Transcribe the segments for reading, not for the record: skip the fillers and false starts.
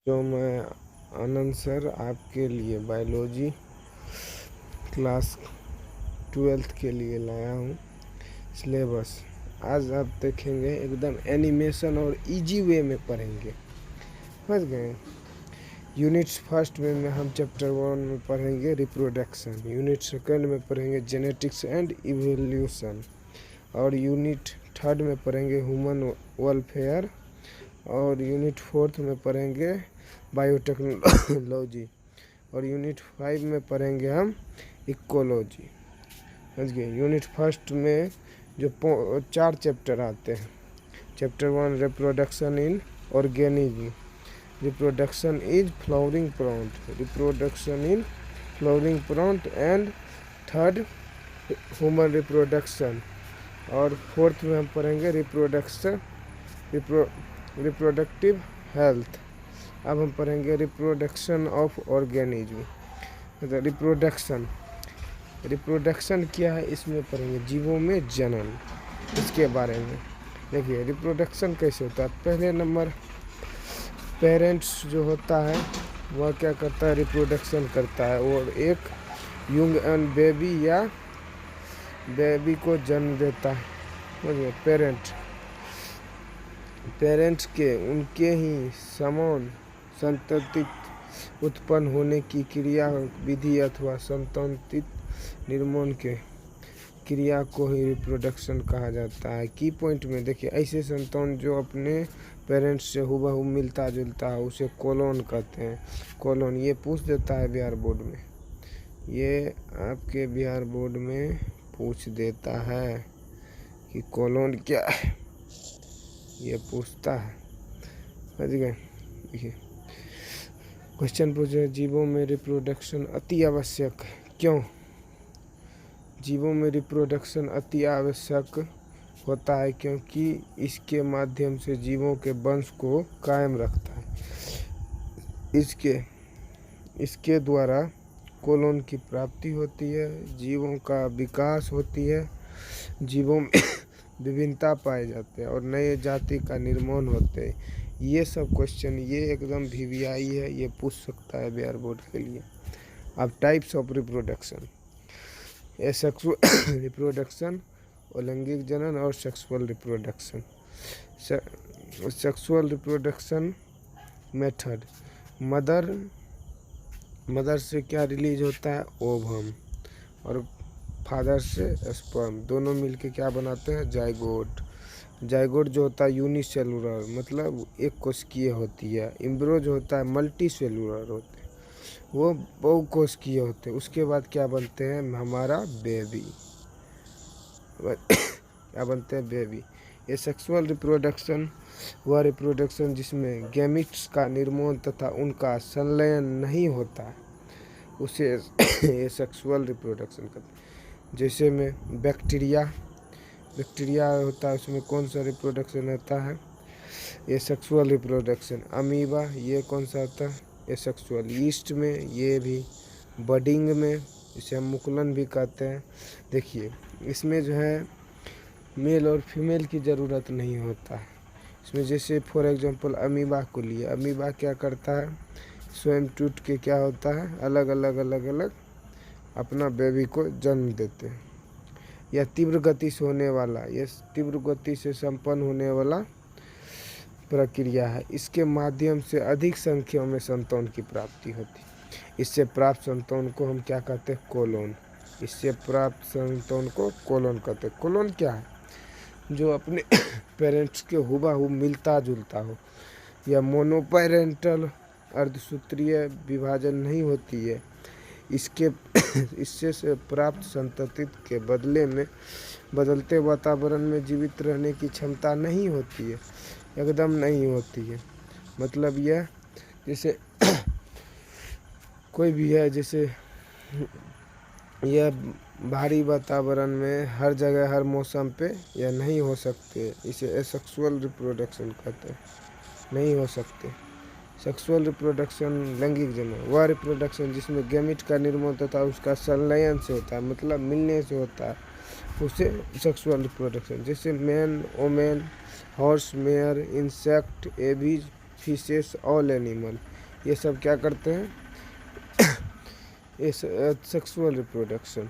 जो मैं आनंद सर आपके लिए बायोलॉजी क्लास 12th के लिए लाया हूँ सिलेबस। आज आप देखेंगे एकदम एनिमेशन और इजी वे में पढ़ेंगे, समझ गए। यूनिट फर्स्ट में हम चैप्टर 1 में पढ़ेंगे रिप्रोडक्शन, यूनिट सेकंड में पढ़ेंगे जेनेटिक्स एंड इवोल्यूशन, और यूनिट थर्ड में पढ़ेंगे ह्यूमन वेलफेयर, और यूनिट फोर्थ में पढ़ेंगे बायोटेक्नोलॉजी, और यूनिट 5 में पढ़ेंगे हम इकोलॉजी, समझ गए। यूनिट फर्स्ट में जो 4 चैप्टर आते हैं। Chapter 1 reproduction in organism, reproduction is flowering plant, reproduction in flowering plant, and third human reproduction, और फोर्थ में हम पढ़ेंगे रिप्रोडक्टिव हेल्थ। अब हम पढ़ेंगे रिप्रोडक्शन ऑफ ऑर्गेनिज्म। रिप्रोडक्शन क्या है इसमें पढ़ेंगे, जीवों में जनन, इसके बारे में। देखिए रिप्रोडक्शन कैसे होता है। पहले नंबर पेरेंट्स जो होता है वह क्या करता है, रिप्रोडक्शन करता है, और एक यंग एंड बेबी या बेबी को जन्म देता है। समझिए पेरेंट्स के उनके ही समान संतति उत्पन्न होने की क्रिया विधि अथवा संतानित निर्माण के क्रिया को ही रिप्रोडक्शन कहा जाता है। की पॉइंट में देखिए, ऐसे संतान जो अपने पेरेंट्स से हुबहू मिलता जुलता है उसे कोलोन कहते हैं। कोलोन ये पूछ देता है बिहार बोर्ड में, ये आपके बिहार बोर्ड में पूछ देता है कि कोलोन क्या है, ये पूछता है, समझ गए। देखिए क्वेश्चन पूछे, जीवों में रिप्रोडक्शन अति आवश्यक है, क्यों? जीवों में रिप्रोडक्शन अति आवश्यक होता है क्योंकि इसके माध्यम से जीवों के वंश को कायम रखता है। इसके द्वारा कोलोन की प्राप्ति होती है, जीवों का विकास होती है, जीवों में विभिन्नता पाए जाते हैं और नए जाति का निर्माण होते हैं। ये सब क्वेश्चन ये एकदम VVI है, ये पूछ सकता है बिहार बोर्ड के लिए। अब types of reproduction, sexual reproduction, अलैंगिक जनन, और sexual reproduction. Sexual reproduction method, mother से क्या रिलीज होता है, ओवम, और फादर से स्पर्म, दोनों मिलके क्या बनाते हैं, जाइगोट। जाइगोट जो होता है यूनिसेलुलर, मतलब एक कोशिकीय होती है। एम्ब्रियो जो होता है मल्टी सेलुलर होते हैं, वो बहुकोशिकीय होते हैं। उसके बाद क्या बनते हैं, हमारा बेबी क्या बनते हैं, बेबी। ये सेक्सुअल रिप्रोडक्शन वह रिप्रोडक्शन जिसमें गैमिट्स का निर्माण तथा उनका संलयन नहीं होता, उसे ये सेक्सुअल रिप्रोडक्शन कहते हैं। जैसे में बैक्टीरिया होता है, उसमें कौन सा रिप्रोडक्शन होता है, ये सेक्सुअल रिप्रोडक्शन। अमीबा ये कौन सा होता है, ये सेक्सुअल। ईस्ट में ये भी, बडिंग में इसे हम मुकुलन भी कहते हैं। देखिए इसमें जो है मेल और फीमेल की ज़रूरत नहीं होता है इसमें। जैसे फॉर एग्जांपल अमीबा को लिए, अमीबा क्या करता है, स्वयं टूट के क्या होता है, अलग अलग अपना बेबी को जन्म देते हैं। यह तीव्र गति से होने वाला, यह तीव्र गति से संपन्न होने वाला प्रक्रिया है। इसके माध्यम से अधिक संख्या में संतान की प्राप्ति होती है। इससे प्राप्त संतान को हम क्या कहते हैं, कोलोन। इससे प्राप्त संतान को कोलोन कहते हैं। कोलोन क्या है, जो अपने पेरेंट्स के हुबहू मिलता जुलता हो, या मोनोपेरेंटल अर्धसूत्रीय विभाजन नहीं होती है। इससे से प्राप्त संतति के बदले में बदलते वातावरण में जीवित रहने की क्षमता नहीं होती है, एकदम नहीं होती है। मतलब यह जैसे कोई भी है, जैसे यह भारी वातावरण में हर जगह हर मौसम पे यह नहीं हो सकते, इसे एसेक्सुअल रिप्रोडक्शन कहते हैं, नहीं हो सकते। सेक्सुअल रिप्रोडक्शन लैंगिक जनन, वह रिप्रोडक्शन जिसमें गैमिट का निर्माण तथा उसका संलयन से होता है, मतलब मिलने से होता है, उसे सेक्सुअल रिप्रोडक्शन। जैसे man, women, horse, mayor, insect, Abies, fishes, all animal, ये सब क्या करते हैं, सेक्सुअल रिप्रोडक्शन।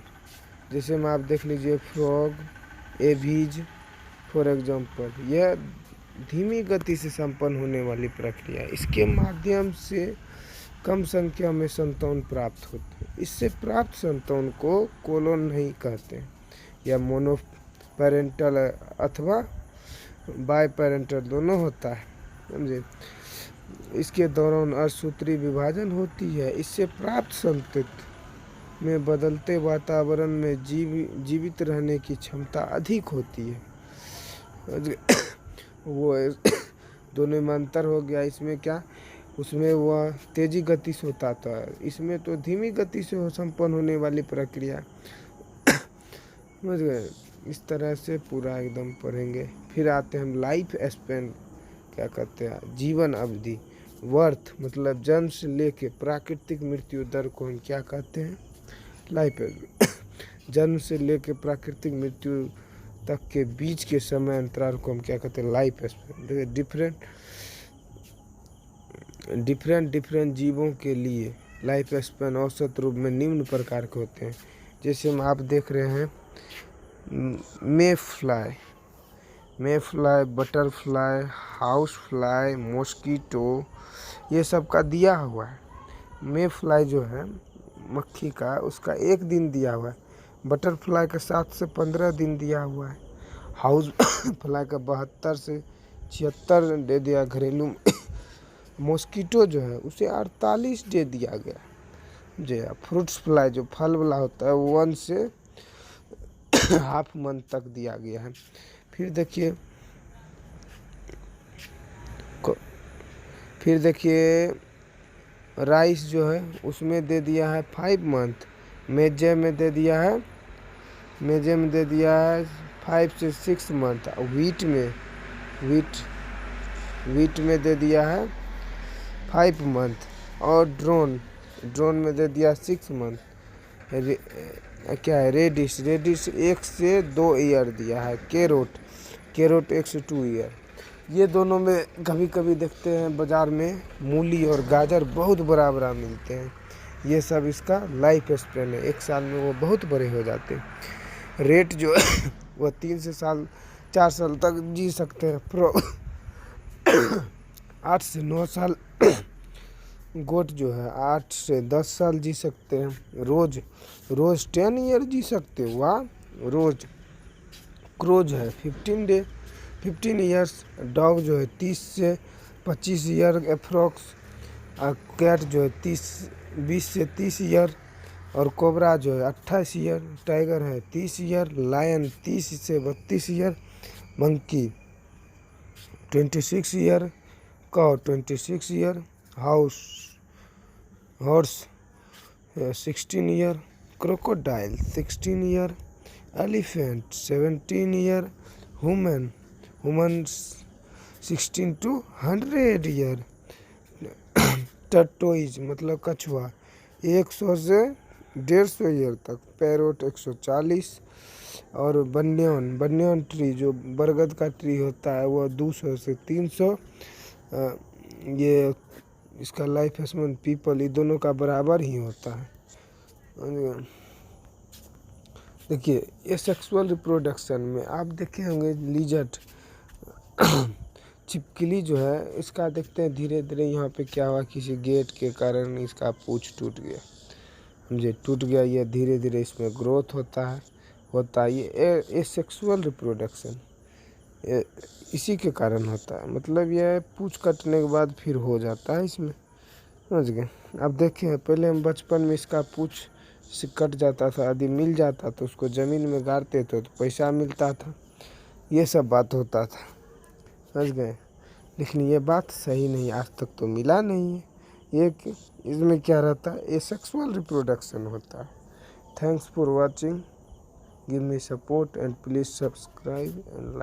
जैसे में आप देख लीजिए फ्रॉग, एवीज फॉर एग्जांपल, यह धीमी गति से संपन्न होने वाली प्रक्रिया है। इसके माध्यम से कम संख्या में संतान प्राप्त होते हैं। इससे प्राप्त संतान को कोलोन नहीं कहते हैं। यह मोनोपेरेंटल अथवा बायपेरेंटल दोनों होता है, समझे। इसके दौरान अर्धसूत्री विभाजन होती है। इससे प्राप्त संतति में बदलते वातावरण में जीवित रहने की क्षमता अधिक होती है। वो दोनों में अंतर हो गया। इसमें क्या, उसमें वह तेजी गति से होता था, इसमें तो धीमी गति से संपन्न होने वाली प्रक्रिया, समझ गए। इस तरह से पूरा एकदम पढ़ेंगे। फिर आते हैं हम लाइफ स्पैन, क्या कहते हैं, जीवन अवधि। वर्थ मतलब जन्म से लेके प्राकृतिक मृत्यु दर को हम क्या कहते हैं, लाइफ। जन्म से लेके प्राकृतिक मृत्यु तक के बीच के समय अंतराल को हम क्या कहते हैं, लाइफ स्पैन। देखिए डिफरेंट जीवों के लिए लाइफ स्पैन औसत रूप में निम्न प्रकार के होते हैं। जैसे हम आप देख रहे हैं mayfly, butterfly, house fly, mosquito, ये सब का दिया हुआ है। मे फ्लाई जो है मक्खी का, उसका 1 दिन दिया हुआ है। बटरफ्लाई का 7 से 15 दिन दिया हुआ है। हाउस फ्लाई का 72 से 76 दे दिया घरेलू। मॉस्किटो जो है उसे 48 डे दिया गया। जी, फ्रूट्स फ्लाई जो फल वाला होता है 1 से हाफ मंथ तक दिया गया है। फिर देखिए राइस जो है उसमें दे दिया है 5 मंथ। मेजे में दे दिया है 5 से 6 मंथ। वीट में दे दिया है 5 मंथ। और ड्रोन में दे दिया 6 मंथ। क्या है, रेडिश 1 से 2 ईयर दिया है। कैरोट 1 से 2 ईयर। ये दोनों में कभी कभी देखते हैं बाज़ार में मूली और गाजर बहुत बड़ा मिलते हैं। ये सब इसका लाइफ स्पैन है। 1 साल में वो बहुत बड़े हो जाते हैं। रेट जो है वह 3 से 4 साल तक जी सकते हैं। 8 से 9 साल। गोट जो है 8 से 10 साल जी सकते हैं। रोज 10 ईयर जी सकते हैं। वाह। क्रोज है 15 ईयर्स। डॉग जो है 30 से 25 ईयर अप्रोक्स। और कैट जो है 20 से 30 ईयर। और कोबरा जो है 28 ईयर। टाइगर है 30 ईयर। लायन 30 से 32 year. Monkey 26 year. Cow 26 year. Horse 16 year. Crocodile 16 year. Elephant 17 year. Human 16 to 100 year. Tortoise मतलब कछुआ 100 से 150 ईयर तक। पैरोट 140। और बनियान ट्री जो बरगद का ट्री होता है वह 200 से 300। ये इसका लाइफ स्पैन पीपल, ये दोनों का बराबर ही होता है। देखिए ये सेक्सुअल रिप्रोडक्शन में आप देखे होंगे लिजर्ड छिपकली जो है, इसका देखते हैं धीरे धीरे यहाँ पे क्या हुआ, किसी गेट के कारण इसका पूंछ टूट गया। समझे, टूट गया। ये धीरे धीरे इसमें ग्रोथ होता है। ये सेक्सुअल रिप्रोडक्शन इसी के कारण होता है। मतलब यह पूंछ कटने के बाद फिर हो जाता है इसमें, समझ गए। अब देखें पहले हम बचपन में इसका पूंछ से कट जाता था, यदि मिल जाता तो उसको ज़मीन में गाड़ते थे तो पैसा मिलता था। ये सब बात होता था, समझ गए। लेकिन ये बात सही नहीं, आज तक तो मिला नहीं है। ये इसमें क्या रहता है, ये सेक्सुअल रिप्रोडक्शन होता है। Thanks for watching, give me support and please subscribe and like.